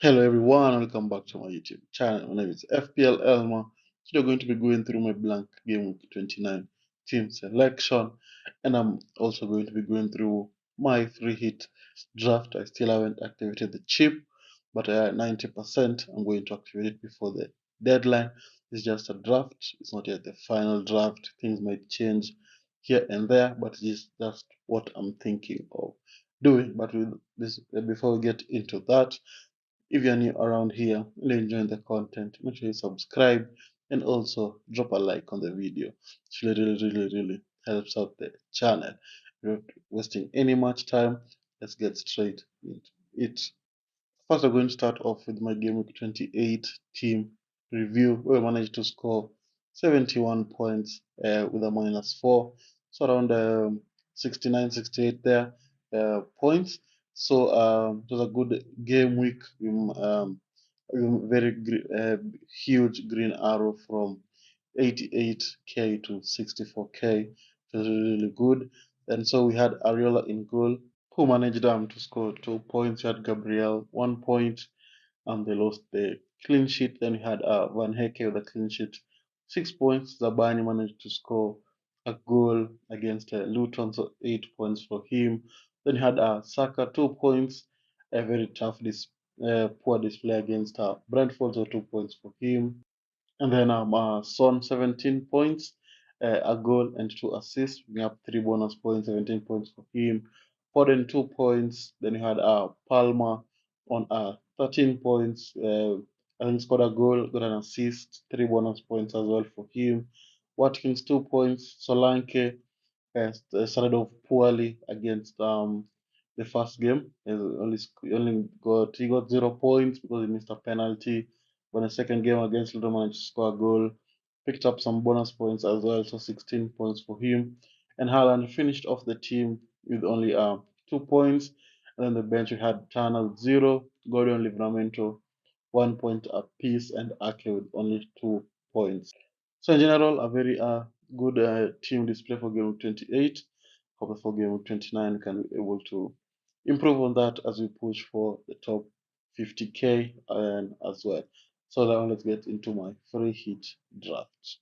Hello everyone, welcome back to my YouTube channel. My name is FPL Elmer. Today we're going to be going through my blank game week 29 team selection, and I'm also going to be going through my free hit draft. I still haven't activated the chip, but 90% I'm going to activate it before the deadline. It's just a draft, it's not yet the final draft. Things might change here and there, but it's just what I'm thinking of doing. But with this, before we get into that, if you're new around here and enjoying the content, make sure you subscribe and also drop a like on the video. It really helps out the channel. Without wasting any much time, let's get straight into it. First, I'm going to start off with my Game Week 28 team review, where we managed to score 71 points with a -4, so around 69, 68 there points. So it was a good game week. Very huge green arrow from 88k to 64k. It was really good. And so we had Ariola in goal, who managed to score 2 points. We had Gabriel 1 point, and they lost the clean sheet. Then we had Van Hecke with a clean sheet, 6 points. Zabani managed to score a goal against Luton, so 8 points for him. Then you had Saka 2 points, a very poor display against Brentford, so 2 points for him. And then Son 17 points, a goal and 2 assists. We have 3 bonus points, 17 points for him. Foden 2 points. Then you had Palmer on 13 points. I think scored a goal, got an assist, 3 bonus points as well for him. Watkins 2 points. Solanke started off poorly against the first game. He got 0 points because he missed a penalty. But the second game against Luton managed to score a goal, picked up some bonus points as well, so 16 points for him. And Haaland finished off the team with only 2 points. And then the bench we had Turner with zero, Gordon Livramento 1 point apiece, and Ake with only 2 points. So in general, a very good team display for game week 28. Hope for game week 29 we can be able to improve on that as we push for the top 50k and as well. So now let's get into my free hit draft.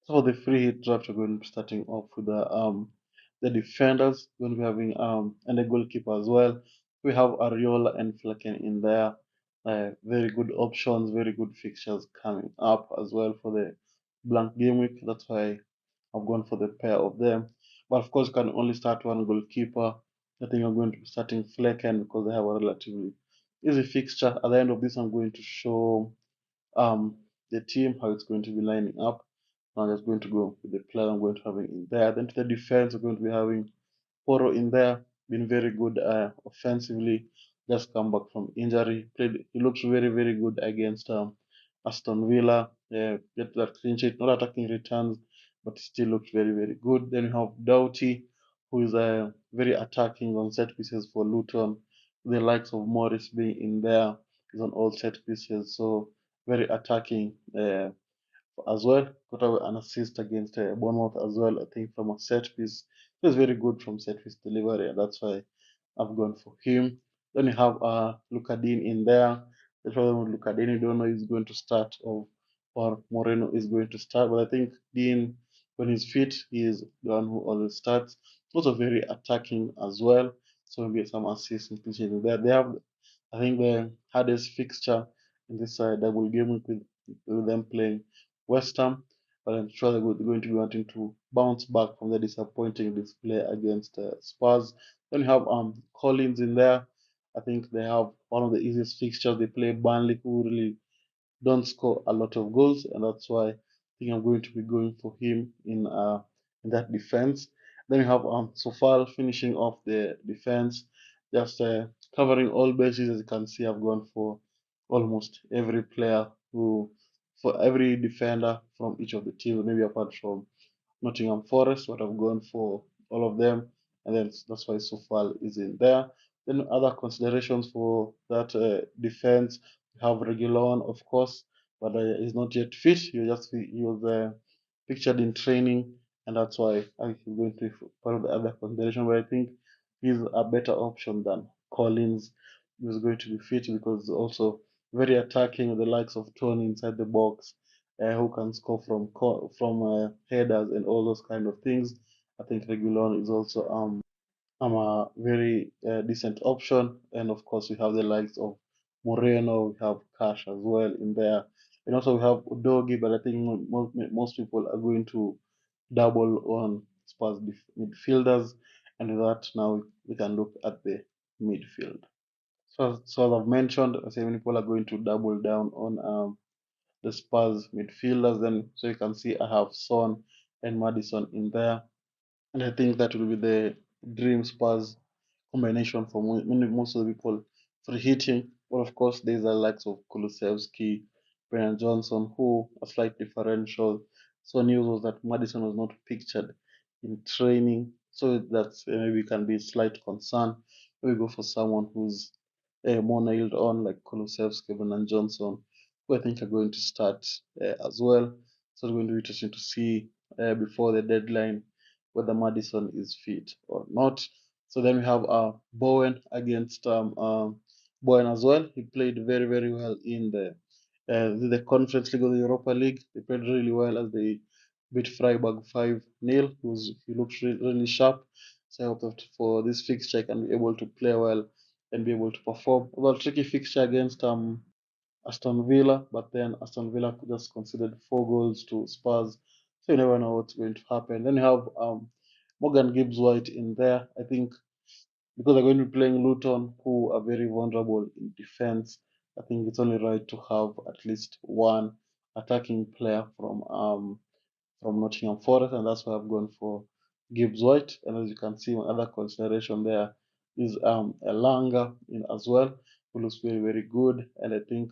So for the free hit draft, we're going to be starting off with the defenders. We're going to be having and the goalkeeper as well. We have Ariola and Flecken in there. Very good options, very good fixtures coming up as well for the blank game week. That's why I've gone for the pair of them. But of course, you can only start one goalkeeper. I think I'm going to be starting Flecken because they have a relatively easy fixture. At the end of this, I'm going to show um, the team, how it's going to be lining up. I'm just going to go with the player I'm going to have in there. Then to the defense, we're going to be having Poro in there, been very good offensively. Just come back from injury. He looks very good against Aston Villa. Get that clean sheet, not attacking returns, but still looks very good. Then we have Doughty, who is very attacking on set pieces for Luton. The likes of Morris being in there is on all set pieces, so very attacking as well. Got an assist against Bournemouth as well, I think, from a set piece. He was very good from set piece delivery, and that's why I've gone for him. Then you have Lucadine in there. The problem with Lucadine, you don't know he's going to start or Moreno is going to start, but I think Dean, when he's fit, he is the one who always starts. Also very attacking as well, so maybe some assists and clean in there. They have, I think, the hardest fixture in this double game week with them playing West Ham, but I'm sure they're going to be wanting to bounce back from the disappointing display against Spurs. Then you have Collins in there. I think they have one of the easiest fixtures. They play Burnley, who really don't score a lot of goals, and that's why I think I'm going to be going for him in that defense. Then you have Sofal finishing off the defense, just covering all bases. As you can see, I've gone for almost every player who, for every defender from each of the teams, maybe apart from Nottingham Forest, but I've gone for all of them, and then that's why Sofal is in there. Then other considerations for that defense, we have Regulon, of course, but he's not yet fit. He was pictured in training, and that's why he's going to be part of the other consideration. But I think he's a better option than Collins. is going to be fit because also very attacking with the likes of Tony inside the box, who can score from headers and all those kind of things. I think Regulon is also a very decent option, and of course we have the likes of Moreno, we have Cash as well in there, and also we have Udogi. But I think most people are going to double on Spurs midfielders, and with that now we can look at the midfield. So as I've mentioned, I say many people are going to double down on the Spurs midfielders. Then so you can see I have Son and Madison in there, and I think that will be the dream Spurs combination for most of the people for hitting. But of course, there's the likes of Kulusevski, Brian Johnson, who a slight differential. So news was that Madison was not pictured in training, so that's maybe can be a slight concern. We go for someone who's more nailed on, like Kulusevski, Brian Johnson, who I think are going to start as well. So it's going to be interesting to see before the deadline whether Madison is fit or not. So then we have Bowen against Bowen as well. He played very, very well in the Conference League of the Europa League. They played really well as they beat Freiburg 5-0. He looked really sharp. So I hope that for this fixture, I can be able to play well and be able to perform. Well, tricky fixture against Aston Villa, but then Aston Villa just conceded 4 goals to Spurs. So you never know what's going to happen. Then you have Morgan Gibbs White in there. I think because they're going to be playing Luton, who are very vulnerable in defense. I think it's only right to have at least one attacking player from Nottingham Forest, and that's why I've gone for Gibbs White. And as you can see, one other consideration there is Elanga in as well, who looks very, very good. And I think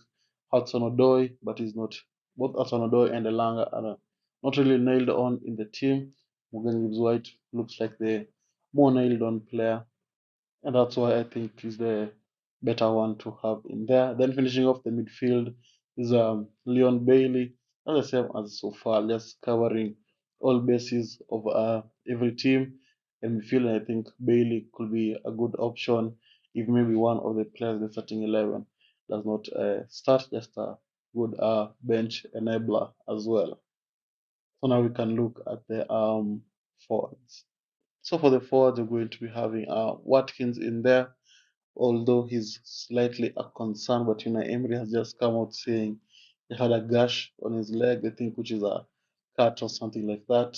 Hudson Odoi, but he's not. Both Hudson Odoi and Elanga are not really nailed on in the team. Morgan Gibbs White looks like the more nailed on player, and that's why I think he's the better one to have in there. Then finishing off the midfield is Leon Bailey, not the same as so far, just covering all bases of every team. And midfield, I think Bailey could be a good option if maybe one of the players in the starting 11 does not start, just a good bench enabler as well. So now we can look at the forwards. So for the forwards, we're going to be having Watkins in there, although he's slightly a concern. But Emery has just come out saying he had a gash on his leg, I think, which is a cut or something like that.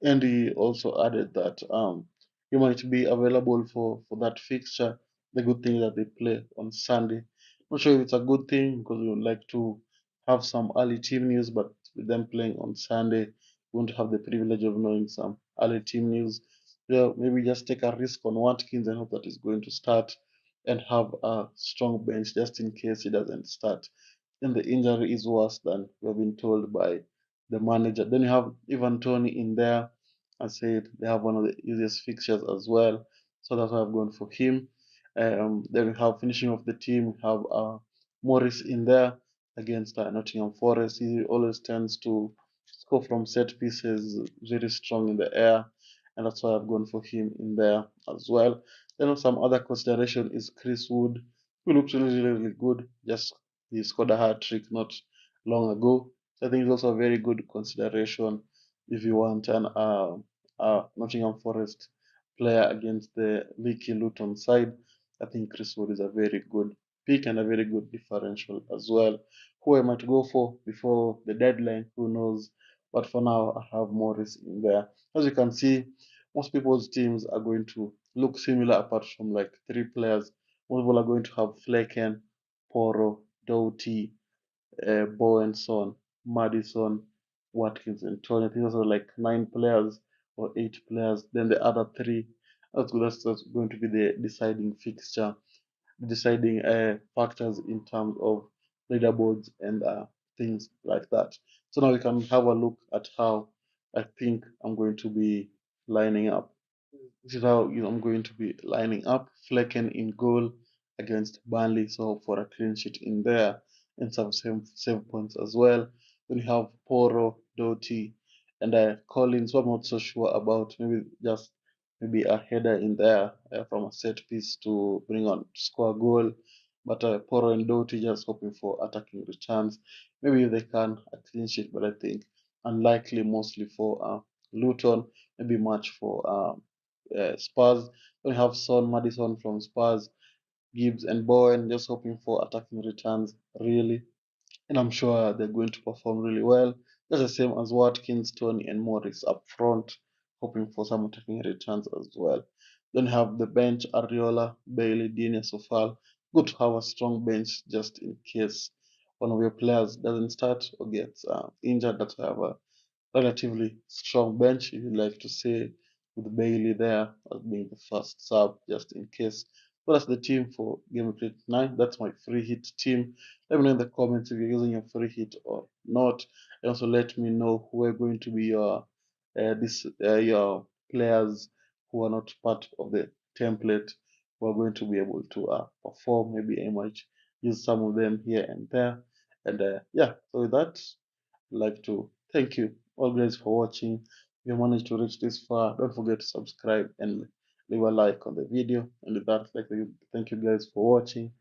And he also added that he might be available for that fixture. The good thing that they play on Sunday. Not sure if it's a good thing because we would like to have some early team news, but with them playing on Sunday, we won't have the privilege of knowing some early team news. Yeah, maybe just take a risk on Watkins and hope that he's going to start and have a strong bench just in case he doesn't start. And the injury is worse than we have been told by the manager. Then you have Ivan Tony in there. I said they have one of the easiest fixtures as well, so that's why I've gone for him. Then we have finishing off the team. We have Morris in there against Nottingham Forest. He always tends to score from set pieces, very strong in the air, and that's why I've gone for him in there as well. Then some other consideration is Chris Wood, who looks really, really, really good. Just he scored a hat trick not long ago. So I think it's also a very good consideration if you want an Nottingham Forest player against the leaky Luton side. I think Chris Wood is a very good pick and a very good differential as well. Who I might go for before the deadline, who knows? But for now, I have Morris in there. As you can see, most people's teams are going to look similar apart from like 3 players. Most people are going to have Flecken, Poro, Doughty, Bowen, Son, Madison, Watkins, and Tony. I think those are like 9 players or 8 players. Then the other three, that's going to be the deciding fixture, deciding factors in terms of leaderboards and things like that. So now we can have a look at how I think I'm going to be lining up. This is how I'm going to be lining up. Flecken in goal against Burnley, so for a clean sheet in there and some save points as well. Then you have Poro, Doty, and Collins, who I'm not so sure about. Maybe just maybe a header in there from a set piece to bring on score a goal. But Poro and Doughty just hoping for attacking returns. Maybe they can a clean sheet, but I think unlikely mostly for Luton. Maybe much for Spurs. We have Son Madison from Spurs, Gibbs and Bowen just hoping for attacking returns really, and I'm sure they're going to perform really well. Just the same as Watkins, Tony, and Morris up front, hoping for some attacking returns as well. Then have the bench: Ariola, Bailey, Digne, Sofal. Good to have a strong bench just in case one of your players doesn't start or gets injured. That have a relatively strong bench, if you like to say, with Bailey there as being the first sub just in case. So that's the team for Game Week 9. That's my free hit team. Let me know in the comments if you're using your free hit or not. And also let me know who are going to be your players who are not part of the template who are going to be able to perform. Maybe I might use some of them here and there. And yeah, so with that, I'd like to thank you all guys for watching. If you managed to reach this far, don't forget to subscribe and leave a like on the video. And with that, like, thank you guys for watching,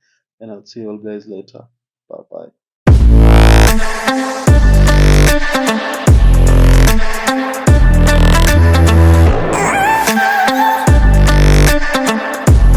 and I'll see you all guys later. Bye bye.